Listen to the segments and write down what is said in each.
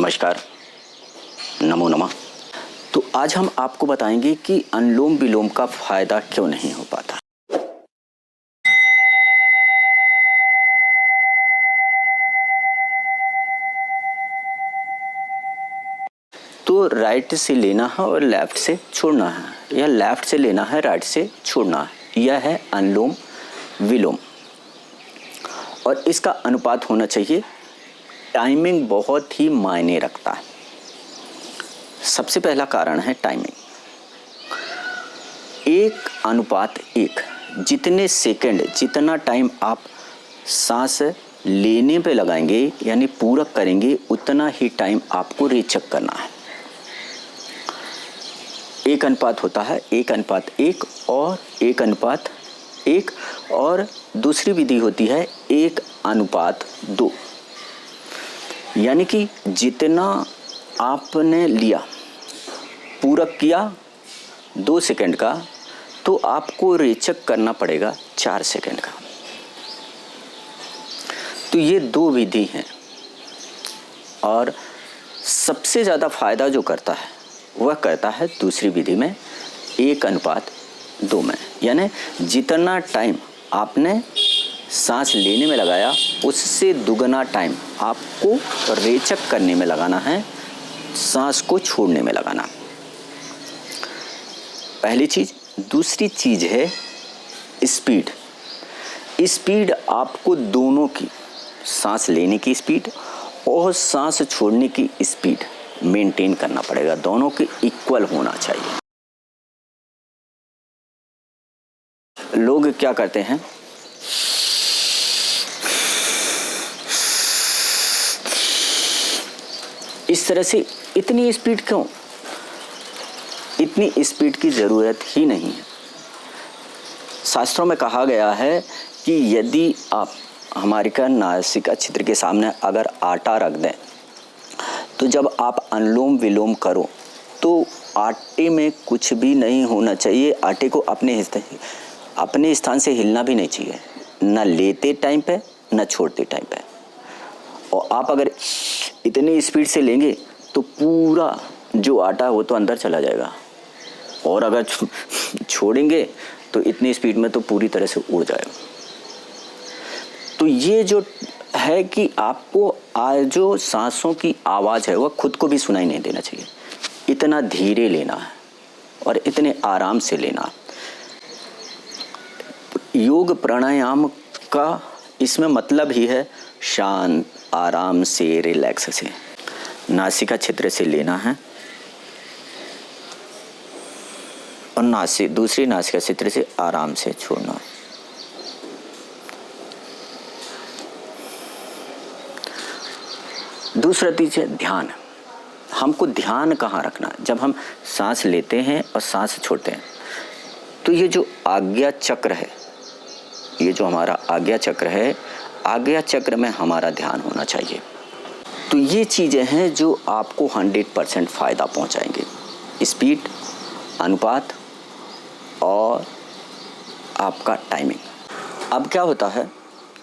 नमस्कार, नमो नमः। तो आज हम आपको बताएंगे कि अनुलोम विलोम का फायदा क्यों नहीं हो पाता। तो राइट से लेना है और लेफ्ट से छोड़ना है, या लेफ्ट से लेना है राइट से छोड़ना है। यह है अनुलोम विलोम और इसका अनुपात होना चाहिए। टाइमिंग बहुत ही मायने रखता है। सबसे पहला कारण है टाइमिंग। 1:1। जितने सेकंड, जितना टाइम आप सांस लेने पे लगाएंगे यानी पूरक करेंगे, उतना ही टाइम आपको रेचक करना है। 1:1 होता है, 1:1 और 1:1, और दूसरी विधि होती है 1:2। यानी कि जितना आपने लिया, पूरक किया 2 सेकंड का, तो आपको रेचक करना पड़ेगा 4 सेकंड का। तो ये 2 विधि हैं और सबसे ज़्यादा फायदा जो करता है वह करता है दूसरी विधि में 1:2 में। यानी जितना टाइम आपने सांस लेने में लगाया उससे दुगना टाइम आपको रेचक करने में लगाना है, सांस को छोड़ने में लगाना। पहली चीज। दूसरी चीज है स्पीड। स्पीड आपको दोनों की, सांस लेने की स्पीड और सांस छोड़ने की स्पीड मेंटेन करना पड़ेगा। दोनों के इक्वल होना चाहिए। लोग क्या करते हैं, इस तरह से इतनी स्पीड क्यों? इतनी स्पीड की ज़रूरत ही नहीं है। शास्त्रों में कहा गया है कि यदि आप हमारे का नासिका छिद्र के सामने अगर आटा रख दें, तो जब आप अनुलोम विलोम करो तो आटे में कुछ भी नहीं होना चाहिए। आटे को अपने स्थान से हिलना भी नहीं चाहिए, न लेते टाइम पे न छोड़ते टाइम पे। और आप अगर इतनी स्पीड से लेंगे तो पूरा जो आटा है वो तो अंदर चला जाएगा, और अगर छोड़ेंगे तो इतनी स्पीड में तो पूरी तरह से उड़ जाएगा। तो ये जो है कि आपको जो सांसों की आवाज़ है वह खुद को भी सुनाई नहीं देना चाहिए। इतना धीरे लेना है और इतने आराम से लेना। योग प्राणायाम का इसमें मतलब ही है शांत, आराम से, रिलैक्स से। नासिका छिद्र से लेना है और दूसरी नासिका छिद्र से आराम से छोड़ना। दूसरा चीज है ध्यान। हमको ध्यान कहाँ रखना है? जब हम सांस लेते हैं और सांस छोड़ते हैं, तो ये जो आज्ञा चक्र है, ये जो हमारा आज्ञा चक्र है, आज्ञा चक्र में हमारा ध्यान होना चाहिए। तो ये चीज़ें हैं जो आपको 100% फ़ायदा पहुंचाएंगे। स्पीड, अनुपात और आपका टाइमिंग। अब क्या होता है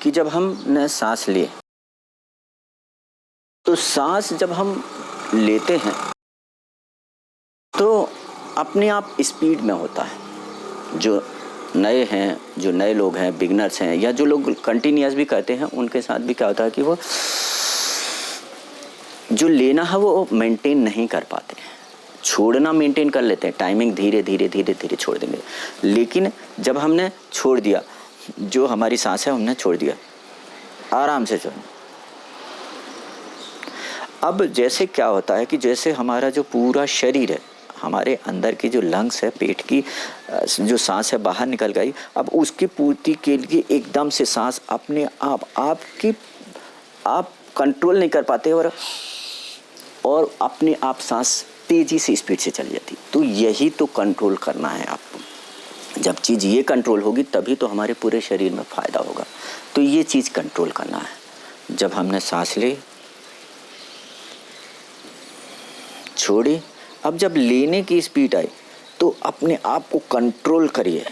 कि जब हमने सांस लिए, तो सांस जब हम लेते हैं तो अपने आप स्पीड में होता है। जो नए हैं, जो नए लोग हैं, बिगनर्स हैं, या जो लोग कंटिन्यूअस भी करते हैं, उनके साथ भी क्या होता है कि वो जो लेना है वो मेंटेन नहीं कर पाते हैं। छोड़ना मेंटेन कर लेते हैं, टाइमिंग धीरे धीरे धीरे धीरे छोड़ देंगे। लेकिन जब हमने छोड़ दिया, जो हमारी सांस है हमने छोड़ दिया, आराम से छोड़। अब जैसे क्या होता है कि जैसे हमारा जो पूरा शरीर है, हमारे अंदर की जो लंग्स है, पेट की जो सांस है बाहर निकल गई, अब उसकी पूर्ति के लिए एकदम से सांस अपने आप कंट्रोल नहीं कर पाते और अपने आप सांस तेजी से स्पीड से चली जाती। तो यही तो कंट्रोल करना है आपको। जब चीज़ ये कंट्रोल होगी तभी तो हमारे पूरे शरीर में फ़ायदा होगा। तो ये चीज़ कंट्रोल करना है। जब हमने सांस ली, छोड़ी, अब जब लेने की स्पीड आई तो अपने आप को कंट्रोल करिए,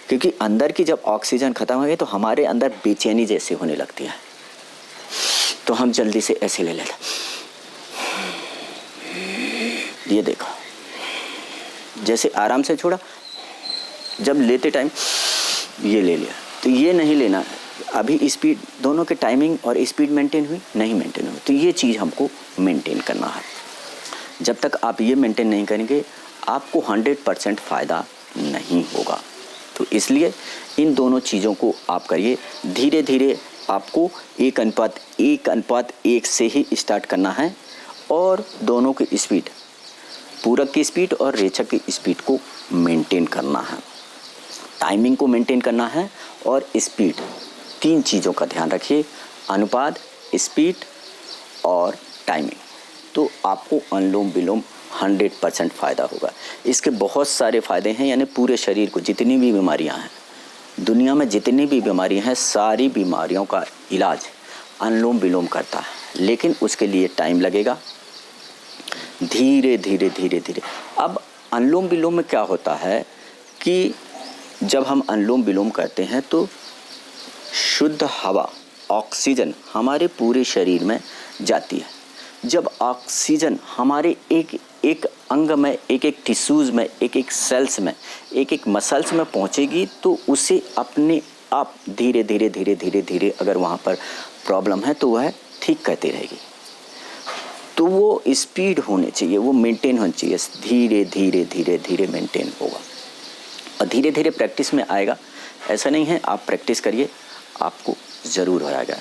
क्योंकि अंदर की जब ऑक्सीजन खत्म हो गई तो हमारे अंदर बेचैनी जैसे होने लगती है। तो हम जल्दी से ऐसे ले लेते, ये देखो, जैसे आराम से छोड़ा, जब लेते टाइम ये ले लिया, तो ये नहीं लेना है। अभी स्पीड दोनों के टाइमिंग और स्पीड मेंटेन हुई, नहीं मेंटेन हुई, तो ये चीज़ हमको मेंटेन करना है। जब तक आप ये मेंटेन नहीं करेंगे आपको 100% फ़ायदा नहीं होगा। तो इसलिए इन दोनों चीज़ों को आप करिए। धीरे धीरे आपको 1:1 से ही स्टार्ट करना है और दोनों की स्पीड, पूरक की स्पीड और रेचक की स्पीड को मेंटेन करना है, टाइमिंग को मेंटेन करना है और स्पीड, 3 चीज़ों का ध्यान रखिए, अनुपात, स्पीड और टाइमिंग। तो आपको अनुलोम विलोम 100% फ़ायदा होगा। इसके बहुत सारे फ़ायदे हैं, यानी पूरे शरीर को जितनी भी बीमारियां हैं, दुनिया में जितनी भी बीमारियां हैं, सारी बीमारियों का इलाज अनुलोम विलोम करता है, लेकिन उसके लिए टाइम लगेगा, धीरे धीरे धीरे धीरे। अब अनुलोम विलोम में क्या होता है कि जब हम अनुलोम विलोम करते हैं तो शुद्ध हवा, ऑक्सीजन हमारे पूरे शरीर में जाती है। जब ऑक्सीजन हमारे एक एक अंग में, एक एक टिश्यूज़ में, एक एक सेल्स में, एक एक मसल्स में पहुंचेगी तो उसे अपने आप धीरे धीरे धीरे धीरे धीरे अगर वहाँ पर प्रॉब्लम है तो वह ठीक करती रहेगी। तो वो स्पीड होनी चाहिए, वो मेंटेन होनी चाहिए, धीरे धीरे धीरे धीरे मेंटेन होगा और धीरे धीरे प्रैक्टिस में आएगा। ऐसा नहीं है, आप प्रैक्टिस करिए, आपको ज़रूर हो जाएगा।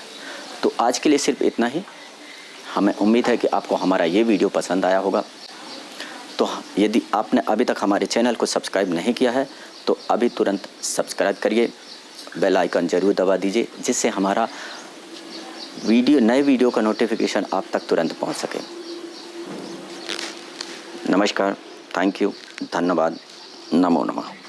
तो आज के लिए सिर्फ इतना ही। हमें उम्मीद है कि आपको हमारा ये वीडियो पसंद आया होगा। तो यदि आपने अभी तक हमारे चैनल को सब्सक्राइब नहीं किया है तो अभी तुरंत सब्सक्राइब करिए, बेल आइकन ज़रूर दबा दीजिए, जिससे हमारा नए वीडियो का नोटिफिकेशन आप तक तुरंत पहुंच सके। नमस्कार, थैंक यू, धन्यवाद, नमो नमः।